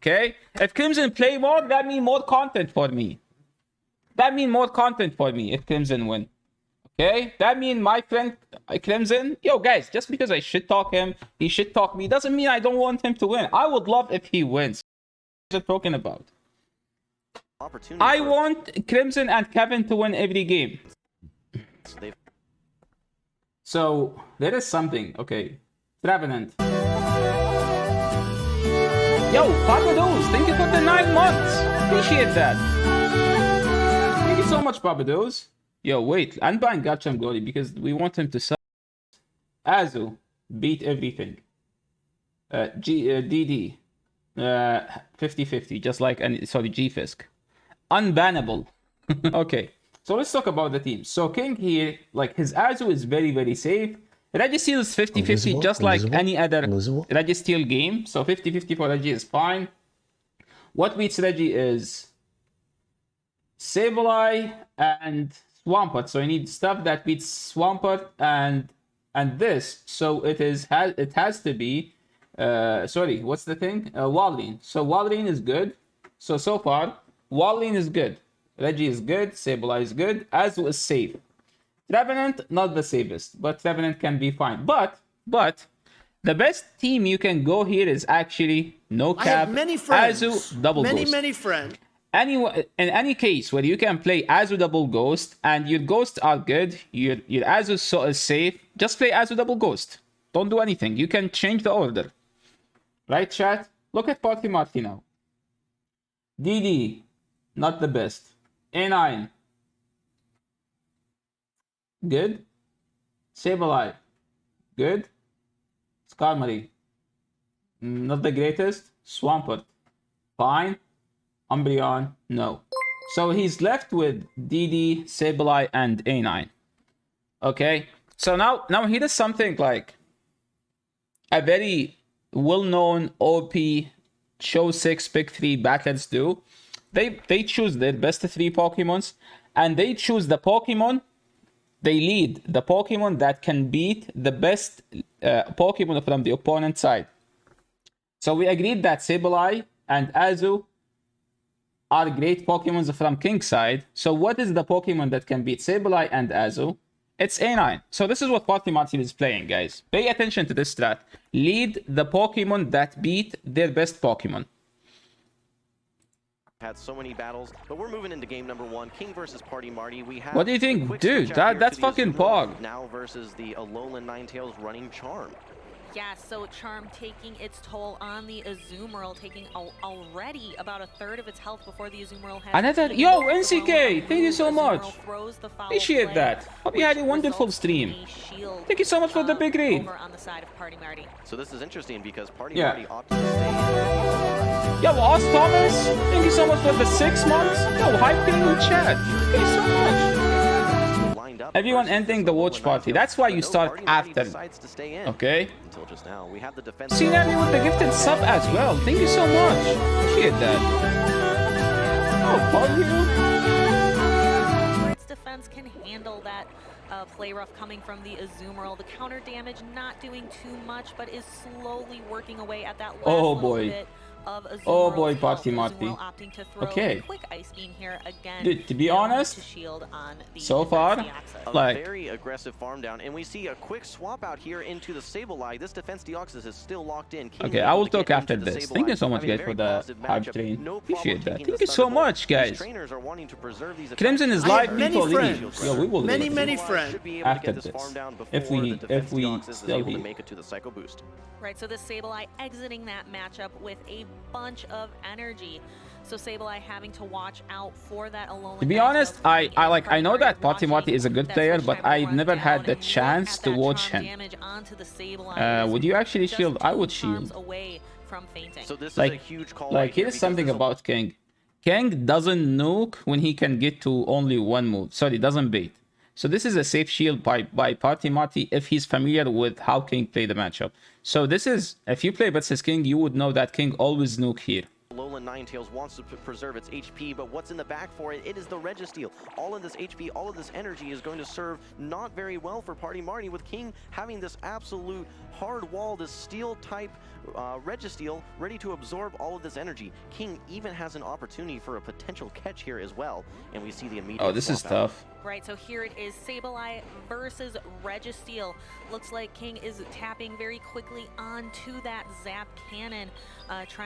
Okay? If Crimson play more, that means more content for me. That means more content for me if Crimson win. Okay? That means my friend Crimson, yo guys, just because I shit talk him, he shit talk me, doesn't mean I don't want him to win. I would love if he wins. What are you talking about? I want Crimson and Kevin to win every game. So, there is something. Okay. Trevenant. Yo, Papa Doos, thank you for the 9 months. Appreciate that. Thank you so much, Papa Doos. Yo, wait. Unbind Gacham Glory because we want him to sell. Azu, beat everything. DD. 50-50, just like, G-Fisk. Unbannable. Okay, so let's talk about the team. So Kieng here, like his Azu is very, very safe. Registeel is 50-50, just like any other Registeel game. So 50-50 for Regi is fine. What beats Regi is Sableye and Swampert. So you need stuff that beats Swampert and this. So it has to be sorry, what's the thing? Walrein. So Walrein is good. So far, Walrein is good. Regi is good. Sableye is good. Azu is safe. Trevenant, not the safest, but Trevenant can be fine. But the best team you can go here is actually no cap. I have many friends. Azu double ghost. Many friends. Anyway, in any case where you can play Azu double ghost and your ghosts are good, your Azu is safe, just play Azu double ghost. Don't do anything. You can change the order. Right, chat? Look at Party Marty now. DD, not the best. A9, good. Sableye, good. Skarmory, not the greatest. Swampert, fine. Umbreon, no. So he's left with DD, Sableye, and A9. Okay, so now here is something like a very well-known OP show 6 pick 3 battlers do. They choose their best 3 Pokemons and they choose the Pokemon. They lead the Pokemon that can beat the best Pokemon from the opponent side. So we agreed that Sableye and Azu are great Pokemons from Kieng's side. So what is the Pokemon that can beat Sableye and Azu? It's A9. So this is what Party Marty is playing, guys. Pay attention to this strat. Lead the Pokemon that beat their best Pokemon. Had so many battles, but we're moving into game number 1. Kieng versus Party Marty. We have what do you think, dude? That's fucking Pog. Now versus the Alolan Ninetales running Charm. Yeah, so Charm taking its toll on the Azumarill, taking already about a third of its health before the Azumarill has... Another... Yo, NCK! Thank you so much! Appreciate that. Hope you had a wonderful stream. Thank you so much for the big read. So this is interesting because Party Marty opted to stay in. Yo, Oz Thomas! Thank you so much for the 6 months. Yo, hype in the chat. Thank you so much. Everyone ending the watch party. That's why you start after. Okay? Scenario with the gifted sub as well. Thank you so much. Appreciate that. Oh, its defense can handle that play rough coming from the Azumarill. The counter damage not doing too much, but is slowly working away at that last little bit. Oh boy, Party Marty. Okay. Dude, to be honest, so far, like very aggressive farm down, and we see a quick swap out here into the Sableye. This defense Deoxys is still locked in. Okay, I will talk after this. Thank you so much, guys, for the hype train. Appreciate that. Thank you so much, guys. Crimson is live. People leave. Yo, we will leave. Many friends. After this, if we still here. Right, so the Sableye exiting that matchup with a bunch of energy. So Sableye having to watch out for that Alolan. To be honest, I know that Party Marty is a good player, but I've never had the chance to watch him. Would you actually shield? I would shield. So this is a huge call. Like here's something about Kieng. Kieng doesn't nuke when he can get to only one move. Sorry, doesn't bait. So this is a safe shield by Party Marty if he's familiar with how Kieng played the matchup. So this is, if you play versus Kieng, you would know that Kieng always nuke here. Alolan Ninetales wants to preserve its HP, but what's in the back for it? It is the Registeel. All of this HP, all of this energy is going to serve not very well for Party Marty, with Kieng having this absolute hard wall, this steel type Registeel ready to absorb all of this energy. Kieng even has an opportunity for a potential catch here as well, and we see the immediate Oh, this is tough. Right, so here it is, Sableye versus Registeel. Looks like Kieng is tapping very quickly onto that Zap Cannon.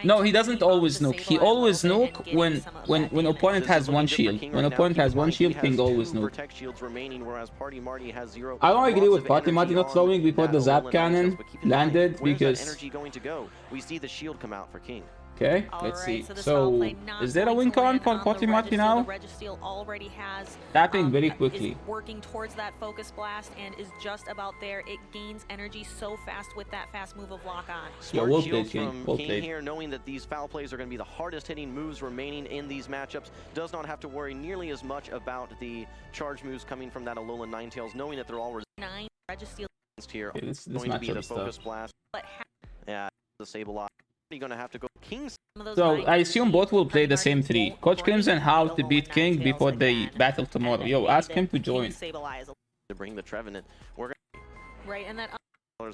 No, he doesn't always nuke. He always nuke when opponent has one shield. When opponent has one shield, Kieng always nuke. I don't agree with Party Marty not throwing before the Zap Cannon landed because... energy going to go? We see the shield come out for Kieng. Okay, let's see. So, is there a win con for Party Marty now? Registeel already has tapping very quickly. Is working towards that focus blast and is just about there. It gains energy so fast with that fast move of lock on. Smart shields from Kieng here, knowing that these foul plays are going to be the hardest hitting moves remaining in these matchups. Does not have to worry nearly as much about the charge moves coming from that Alolan Ninetales, knowing that they're all 9 Registeel here. Okay, this going to be the focus tough. blast. Yeah, the Sableye. Going to have to go King's. So I assume both will play the same 3. Coach Crimson how to beat Kieng before they battle tomorrow. Yo, ask him to join. To bring the Trevenant. We're gonna right, and that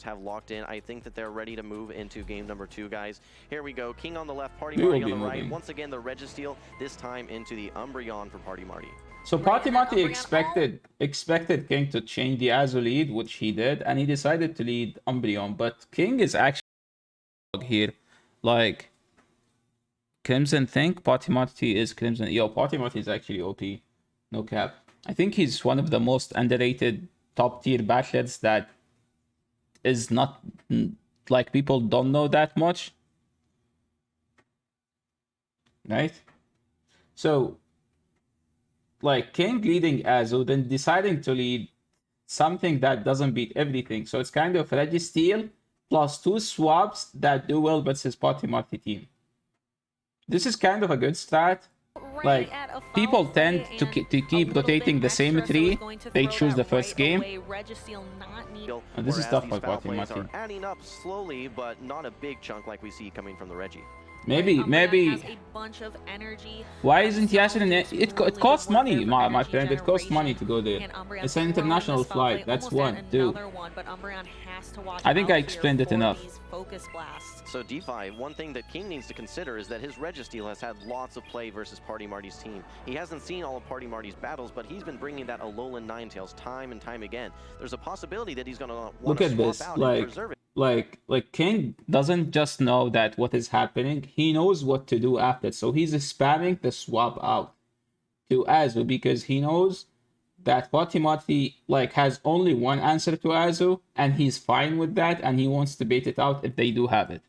have locked in. I think that they're ready to move into game number 2, guys. Here we go. Kieng on the left, Party Marty on the right. Once again, the Registeel, this time into the Umbreon for Party Marty. So Party Marty expected Kieng to change the Azu lead, which he did, and he decided to lead Umbreon. But Kieng is actually here. Like, Crimson think Party Marty is Crimson. Yo, Party Marty is actually OP. No cap. I think he's one of the most underrated top tier battlers that is not, like, people don't know that much. Right? So, like, Kieng leading Azu, then deciding to lead something that doesn't beat everything. So it's kind of Registeel plus 2 swaps that do well versus Party Marty team. This is kind of a good strat. Like, people tend to keep rotating the same 3. They choose the first game. And this is tough for Party Marty. Adding up slowly, but not a big chunk like we see coming from the Reggie. Maybe. Why isn't Yasser in it? It costs money, my friend. It costs money to go there. It's an international flight. That's 1, 2. I think I explained it enough. So DeFi, one thing that Kieng needs to consider is that his Registeel has had lots of play versus Party Marty's team. He hasn't seen all of Party Marty's battles, but he's been bringing that Alolan Ninetales time and time again. There's a possibility that he's going to want to swap out and preserve it. Like Kieng doesn't just know that what is happening, he knows what to do after. So he's spamming the swap out to Azu because he knows that Party Marty like has only one answer to Azu, and he's fine with that, and he wants to bait it out if they do have it.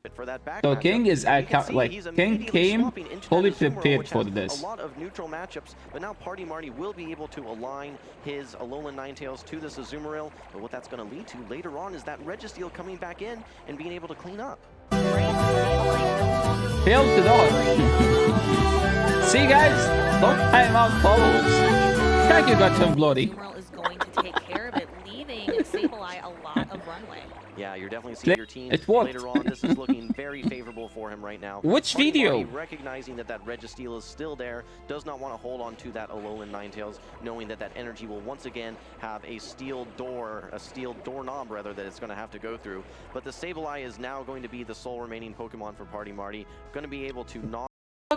So Kieng is Kieng came fully prepared for this. A lot of neutral matchups, but now Party Marty will be able to align his Alolan Ninetales to this Azumarill. But what that's going to lead to later on is that Registeel coming back in and being able to clean up. Failed to dodge. See guys, don't time out follows. Thank you, got some bloody. Azumarill is going to take care of it, leaving Sableye a lot of runway. Yeah, you're definitely seeing your team later on. This is looking very favorable for him right now. Which video? Recognizing that Registeel is still there, does not want to hold on to that Alolan Ninetales, knowing that that energy will once again have a steel doorknob rather, that it's going to have to go through. But the Sableye is now going to be the sole remaining Pokemon for Party Marty, going to be able to knock.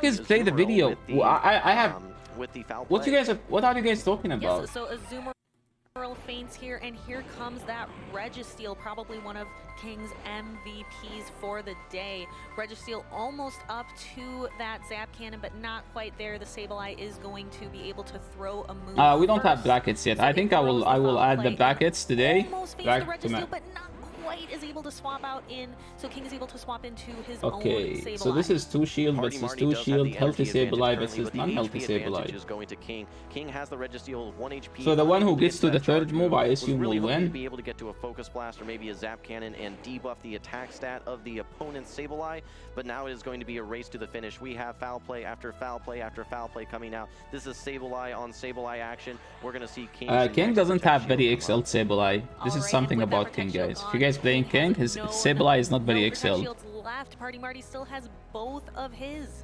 Is play the video. I have. With the foul what are you guys talking about? Yes, so Azumarill faints here, and here comes that Registeel, probably one of Kieng's MVPs for the day. Registeel almost up to that Zap Cannon, but not quite there. The Sableye is going to be able to throw a move. We don't have brackets yet. So I think I will add the brackets today. Almost faced the Registeel, but not quite is able to swap out in, so Kieng is able to swap into his own Sableye. So this is 2 shield versus 2 shield, healthy Sableye versus non-healthy Sableye. Kieng has the Registeel 1 HP. So the one who gets to the 3rd move, I assume, will win. Be able to get to a Focus Blast or maybe a Zap Cannon and debuff the attack stat of the opponent's Sableye, but now it is going to be a race to the finish. We have foul play after foul play after foul play coming out. This is Sableye on Sableye action. We're going to see Kieng. Kieng doesn't have very excelled Sableye. This is something about Kieng, guys. If you guys playing Kieng, his Sableye is not very excelled. Left. Party Marty still has both of his.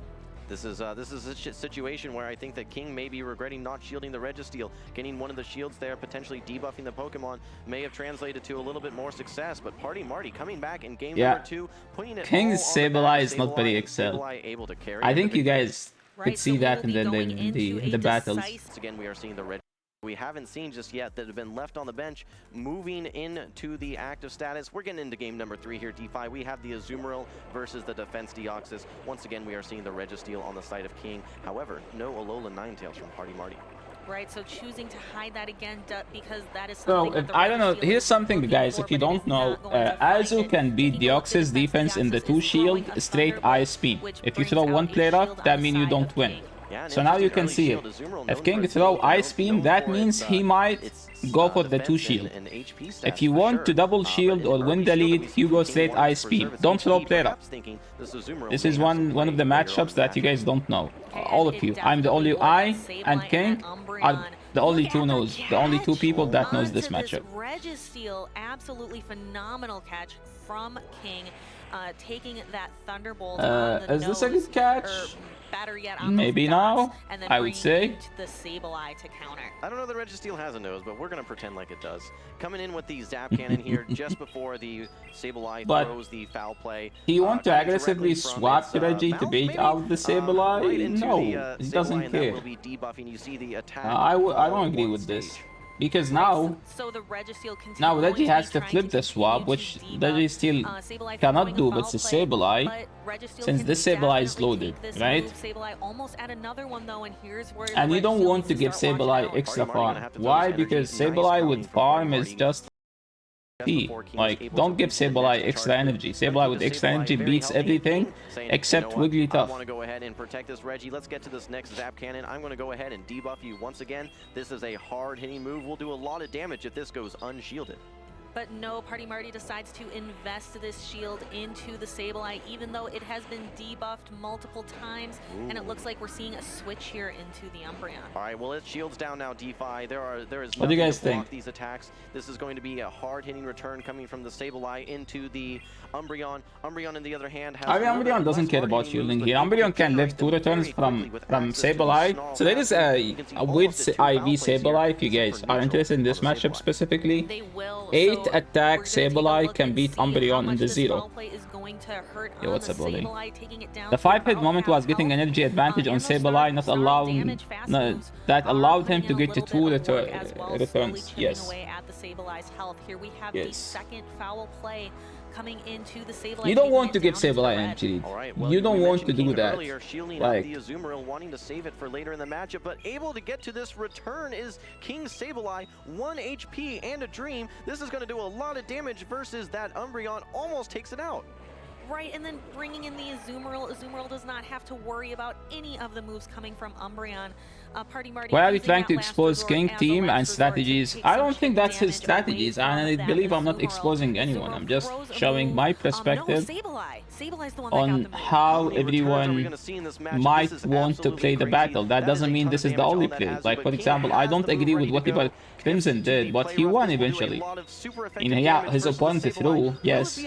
This is a situation where I think that Kieng may be regretting not shielding the Registeel. Getting one of the shields there, potentially debuffing the Pokemon, may have translated to a little bit more success. But Party Marty coming back in game number 2, putting it Kieng's all on the back Sableye of is not very Sableye, excel. Sableye able to carry I in the think you victory. guys could see that in the battles. Once again, we are seeing the red. We haven't seen just yet that have been left on the bench, moving into the active status. We're getting into game number 3 here, DeFi. We have the Azumarill versus the Defense Deoxys. Once again, we are seeing the Registeel on the side of Kieng. However, no Alola Ninetales from Party Marty. Right, so choosing to hide that again because that is So, something I don't know, here's something, guys, if you don't know, Azu can beat Deoxys defense in the 2-shield straight Ice Beam. If you throw one player up, that means you don't win. So now you can see it. If Kieng throw Ice Beam, that means he might go for the 2-shield. If you want to double shield or win the lead, you go straight Ice Beam. Don't throw player up. This is one of the matchups that you guys don't know. All of you. I'm the only I and Kieng are the only two knows. The only two people that knows this matchup. Registeel, absolutely phenomenal catch from Kieng, taking that Thunderbolt on the is this a good catch? Better yet, on maybe now, and then I would say. The Sableye to counter. I don't know the Registeel has a nose, but we're going to pretend like it does. Coming in with the Zap Cannon here just before the Sableye throws the foul play. He want to aggressively swap Reggie to bait out the Sableye? Right no, he doesn't care. I don't agree with this. Because now, Reggie has to flip the swap, which Reggie still cannot do, but it's a Sableye, since this Sableye is loaded, right? And you don't want to give Sableye extra farm. Why? Because Sableye with farm is just like, don't give Sableye extra energy. Sableye with extra energy beats everything except Wigglytuff. I want to go ahead and protect this Reggie. Let's get to this next Zap Cannon. I'm going to go ahead and debuff you once again. This is a hard-hitting move. We'll do a lot of damage if this goes unshielded. But no, Party Marty decides to invest this shield into the Sableye, even though it has been debuffed multiple times. And it looks like we're seeing a switch here into the Umbreon. All right, well, it shields down now, DeFi. There is what do you guys to block think? These attacks. This is going to be a hard-hitting return coming from the Sableye into the Umbreon. Umbreon, on the other hand, has Umbreon doesn't care about shielding here. Umbreon can live 2 returns from Sableye. So there is a weird IV Sableye, if you guys are interested in this matchup specifically. They will. 8 attack Sableye can beat Umbreon in the 0. Yeah, what's up, Oli? The 5-hit moment was getting energy advantage on Sableye, that allowed him to get to 2 returns. Yes. Here we have the second foul play coming into the Sableye. You don't want to give Sableye energy. You don't want to do that. Like the Azumarill, wanting to save it for later in the matchup, but able to get to this return is King Sableye, 1 HP and a dream. This is going to do a lot of damage versus that Umbreon almost takes it out. Right, and then bringing in the Azumarill. Azumarill does not have to worry about any of the moves coming from Umbreon. Party Marty, why are you trying to expose Kieng team and strategies? I don't think that's his strategies, and I believe I'm not exposing anyone. I'm just showing my perspective on how everyone might want to play the battle. That doesn't mean this is the only play. Like, for example, I don't agree with whatever Crimson did, but he won eventually. Yeah, his opponent threw, yes.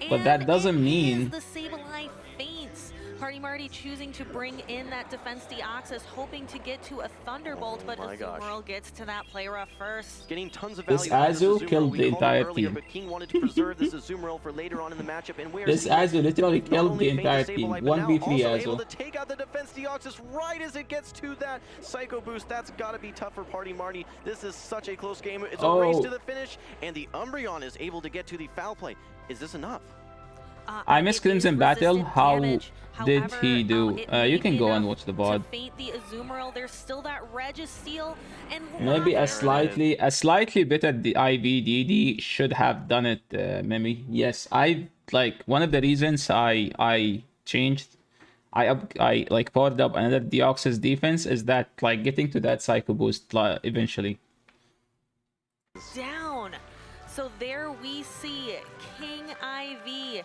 But that doesn't mean... The Sableye faints. Party Marty choosing to bring in that Defense Deoxys, hoping to get to a Thunderbolt, but Azumarill gets to that play rough first. Getting tons of value. This Azu killed the entire team. But Kieng wanted to preserve this Azumarill for later on in the matchup, and this Azu literally killed the entire team. 1v3 Azu. Able to take out the Defense Deoxys right as it gets to that Psycho Boost. That's got to be tough for Party Marty. This is such a close game. It's a race to the finish, and the Umbreon is able to get to the foul play. Is this enough? I missed Crimson Battle. How did he do? You can go and watch the VOD. There's still that Registeel, and maybe a slightly better the IVDD should have done it, Mimi. Yes, one of the reasons I changed, I like powered up another Deoxys defense is that like getting to that Psycho Boost eventually. Down. So there we see King IV